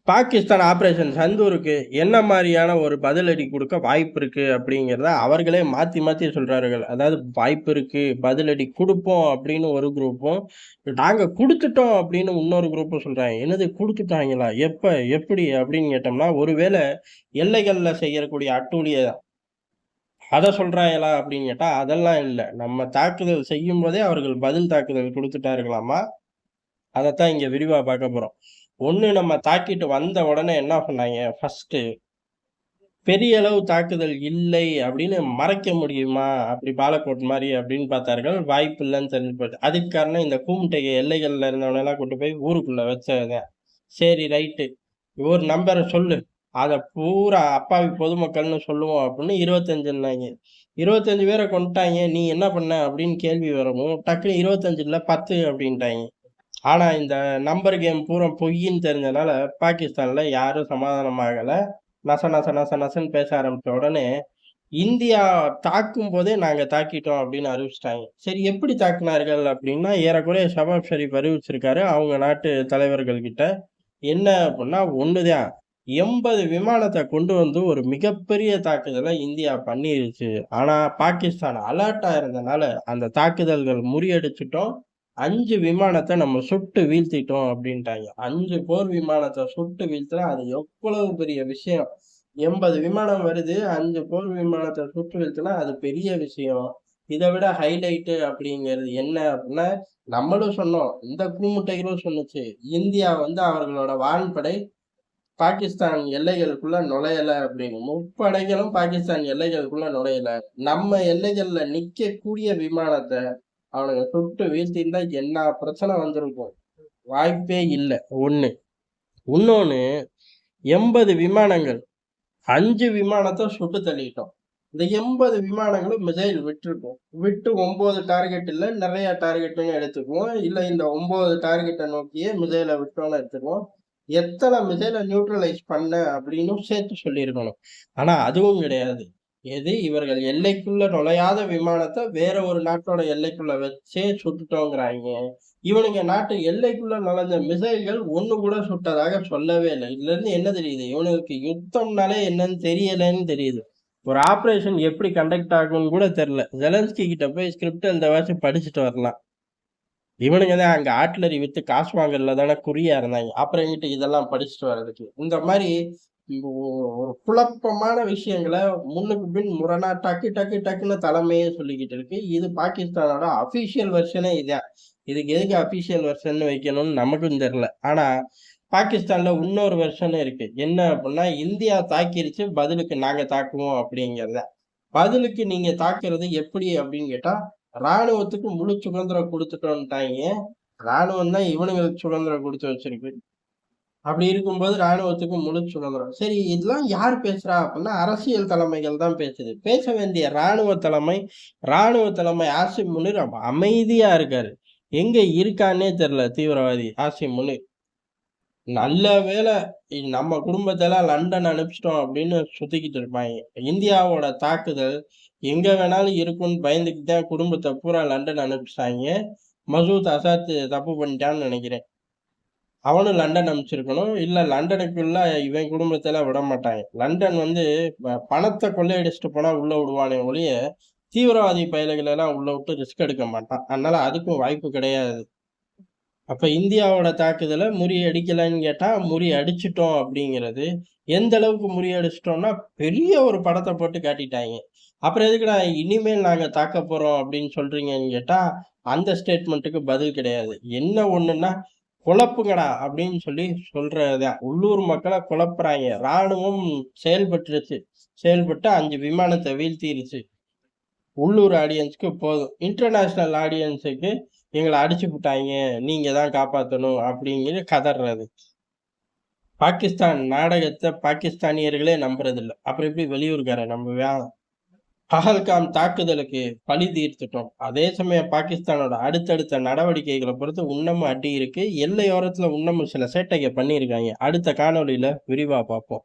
Pakistan operation சந்தூருக்கு என்ன மாரியான ஒரு பதிலடி குடுக்க வாய்ப்பு இருக்கு அப்படிங்கிறத அவர்களே மாத்தி மாத்தி சொல்றார்கள். அதாவது வாய்ப்பு இருக்கு, பதிலடி குடுப்போம் அப்படின்னு ஒரு குரூப்பும், நாங்க குடுத்துட்டோம் அப்படின்னு இன்னொரு குரூப்பும் சொல்றாங்க. என்னது குடுத்துட்டாங்களா? எப்ப? எப்படி? அப்படின்னு கேட்டோம்னா, ஒருவேள எல்லைகள்ல செய்யக்கூடிய அட்டூழிய அத சொல்றாங்களா அப்படின்னு கேட்டா, அதெல்லாம் இல்ல. நம்ம தாக்குதல் செய்யும்போதே அவர்கள் பதில் தாக்குதல் குடுத்துட்டார்களாமா. அதத்தான் இங்க விரிவா பார்க்க போறோம். ஒண்ணு நம்ம தாக்கிட்டு வந்த உடனே என்ன பண்ணாய்ங்க, ஃபர்ஸ்ட்டு பெரிய அளவு தாக்குதல் இல்லை அப்படின்னு மறைக்க முடியுமா? அப்படி பாலக்கோட் மாரி அப்படின்னு பார்த்தார்கள். வாய்ப்பு இல்லன்னு தெரிஞ்சு போச்சு. அதுக்கு காரணம் இந்த கூமுட்டைய எல்லைகள்ல இருந்தவனெல்லாம் கொண்டு போய் ஊருக்குள்ள வச்சதுதான். சரி ரைட்டு. ஒரு நம்பர சொல்லு. அத பூரா அப்பாவி பொதுமக்கள்னு சொல்லுவோம் அப்படின்னு 25ன்னாய்ங்க. 25 பேர கொன்னுட்டாய்ங்க. நீ என்ன பண்ண? அப்படின்னு கேள்வி வரவும், டக்குனு 25 இல்ல 10 அப்படின்ட்டாய்ங்க. ஆனா, இந்த நம்பர் கேம் பூரா பொய்யின்னு தெரிஞ்சனால, பாகிஸ்தான்ல யாரும் சமாதானம் ஆகல. நச நச நச நசன்னு பேச ஆரம்பிச்ச உடனே, இந்தியா தாக்கும்போதே நாங்க தாக்கிட்டோம் அப்படின்னு அறிவிச்சுட்டாங்க. சரி எப்படி தாக்குனார்கள் அப்படின்னா, ஏறக்குறைய ஷபாஸ் ஷெரீப் அறிவிச்சிருக்காரு, அவங்க நாட்டு தலைவர்கள் கிட்ட. என்ன அப்படின்னா, ஒண்ணுதான். 80 விமானத்த கொண்டு வந்து ஒரு மிகப்பெரிய தாக்குதல இந்தியா பண்ணிருச்சு. ஆனா, பாகிஸ்தான் அலர்ட்டா இருந்தனால, அந்த தாக்குதல்கள் முறியடிச்சுட்டோம். 5 விமானத்த நம்ம சுட்டு வீழ்த்திட்டோம் அப்டின்ட்டாய்ங்க. 5 போர் விமானத்த சுட்டு வீழ்த்துனா, அது எவ்வளவு பெரிய விஷயம். 80 விமானம் வருது. 5 போர் விமானத்த சுட்டு வீழ்த்துனா, அது பெரிய விஷயம். இத விட ஹைலைட்டு அப்படிங்கிறது என்ன அப்டின்னா, நம்மளும் சொன்னோம். இந்த கூமுட்டைகளும் சொன்னுச்சு. இந்தியா வந்து அவர்களோட வான்படை பாகிஸ்தான் எல்லைகளுக்குள்ள நுழையல அப்படின்னு. முப்படைகளும் பாகிஸ்தான் எல்லைகளுக்குள்ள நுழையல. நம்ம எல்லைகள்ல நிக்கக்கூடிய விமானத்த அவனுங்க சுட்டு வீழ்த்தியிருந்தா என்ன பிரச்சனை வந்திருக்கும்? வாய்ப்பே இல்ல. 1. இன்னொன்னு 80 விமானங்கள். 5 விமானத்த சுட்டு தள்ளிட்டோம். இந்த 80 விமானங்களும் மிசைல் விட்டுருக்கும். விட்டு 9 டார்கெட் இல்ல, நெறைய டார்கெட்ன்னு எடுத்துக்குவோம். இல்ல இந்த 9 டார்கெட்ட நோக்கியே மிசைல விட்டோம்னு எடுத்துக்குவோம். எத்தன மிசைல நியூட்ரலைஸ் பண்ண அப்படின்னும் சேர்த்து சொல்லியிருக்கணும். ஆனா அதுவும் கிடையாது. எது இவர்கள் எல்லைக்குள்ள நுழையாத விமானத்த வேற ஒரு நாட்டோட எல்லைக்குள்ள வச்சே சுட்டுட்டோங்கிறாய்ங்க. இவனுங்க நாட்டு எல்லைக்குள்ள நுழைஞ்ச மிசைல்கள் ஒண்ணு கூட சுட்டதாக சொல்லவே இல்ல. இதுலருந்து என்ன தெரியுது? இவனுங்களுக்கு யுத்தம்னாலே என்னன்னு தெரியலன்னு தெரியுது. ஒரு ஆப்பரேஷன் எப்படி கண்டக்ட் ஆகும்னு கூட தெரியல. ஜெலன்ஸ்கி கிட்ட போய் ஸ்கிரிப்ட் எழுதவாச்சும் படிச்சுட்டு வரலாம். இவனுங்க தான் அங்க ஆர்ட்டிலரி வித்து காசு வாங்குறதுல தானே குறியா இருந்தாங்க. அப்புறம் எங்கிட்டு இதெல்லாம் படிச்சுட்டு வர்றதுக்கு. இந்த மாரி ஒரு குழப்பமான விஷயங்கள முன்னுக்கு பின் முரணா டக்கு டக்கு டக்குன்னு தலைமையே சொல்லிக்கிட்டு இருக்கு. இது பாகிஸ்தானோட அபிஷியல் வெர்ஷனே இதான். இதுக்கு எதுக்கு அபிஷியல் வெர்ஷன்னு வைக்கணும்னு நமக்கும் தெரியல. ஆனா பாகிஸ்தான்ல இன்னொரு வெர்ஷன் இருக்கு. என்ன அப்டின்னா, இந்தியா தாக்கிருச்சு, பதிலுக்கு நாங்க தாக்குவோம் அப்படிங்கிறது. பதிலுக்கு நீங்க தாக்குறது எப்படி அப்படின்னு கேட்டா, ராணுவத்துக்கு முழு சுதந்திரம் குடுத்துட்டோன்ட்டாய்ங்க. ராணுவம் தான் இவனுங்களுக்கு சுதந்திரம் குடுத்து வச்சிருக்கு. அப்படி இருக்கும்போது ராணுவத்துக்கு முழு சுதந்திரம். சரி இதெல்லாம் யார் பேசுறா அப்படின்னா, அரசியல் தலைமைகள் தான் பேசுது. பேச வேண்டிய ராணுவ தலைமை ஆசிம் முனிர் அமைதியா இருக்காரு. எங்க இருக்கான்னே தெரியல தீவிரவாதி ஆசிம் முனிர். நல்ல வேளை நம்ம குடும்பத்தெல்லாம் லண்டன் அனுப்பிச்சிட்டோம் அப்படின்னு சுத்திக்கிட்டு இருப்பாங்க. இந்தியாவோட தாக்குதல் எங்க வேணாலும் இருக்கும்னு பயந்துக்கிட்டு தான் குடும்பத்தை பூரா லண்டன் அனுப்பிச்சிட்டாங்க. மசூத் அசாத் தப்பு பண்ணிட்டான்னு நினைக்கிறேன். அவனும் லண்டன் அனுப்பிச்சிருக்கணும். இல்ல லண்டனுக்குள்ள இவன் குடும்பத்தெல்லாம் விட மாட்டாங்க. லண்டன் வந்து பணத்தை கொள்ளையடிச்சிட்டு போனா உள்ள விடுவானே ஒழிய, தீவிரவாதி பயலுகளை எல்லாம் உள்ள விட்டு ரிஸ்க் எடுக்க மாட்டான். அதனால அதுக்கும் வாய்ப்பு கிடையாது. அப்ப இந்தியாவோட தாக்குதல முறியடிக்கலைன்னு கேட்டா, முறியடிச்சுட்டோம் அப்படிங்கிறது. எந்த அளவுக்கு முறியடிச்சுட்டோம்னா, பெரிய ஒரு படத்த போட்டு காட்டிட்டாய்ங்க. அப்புறம் எதுக்குடா இனிமேல் நாங்க தாக்கப் போறோம் அப்படின்னு சொல்றீங்கன்னு கேட்டா, அந்த ஸ்டேட்மெண்ட்டுக்கு பதில் கிடையாது. என்ன ஒண்ணுன்னா, குழப்புங்கடா அப்படின்னு சொல்லி சொல்றதுதான். உள்ளூர் மக்கள குழப்புறாய்ங்க. ராணுவம் செயல்பட்டுருச்சு. செயல்பட்டு 5 விமானத்த வீழ்த்திருச்சு. உள்ளூர் ஆடியன்ஸ்க்கு போதும். இன்டர்நேஷனல் ஆடியன்ஸுக்கு எங்கள அடிச்சுப்புட்டாய்ங்க. நீங்க தான் காப்பாத்தணும் அப்படிங்கிற கதர்றது. பாகிஸ்தான் நாடகத்த பாகிஸ்தானியர்களே நம்புறதில்ல. அப்புறம் எப்படி வெளியூர்காரன் நம்புவான்? பஹல்காம் தாக்குதலுக்கு பழி தீர்த்துட்டோம். அதே சமயம் பாகிஸ்தானோட அடுத்தடுத்த நடவடிக்கைகள பொறுத்து இன்னமும் அடி இருக்கு. எல்லையோரத்துல இன்னமும் சில சேட்டைக பண்ணியிருக்காய்ங்க. அடுத்த காணொளியில விரிவா பார்ப்போம்.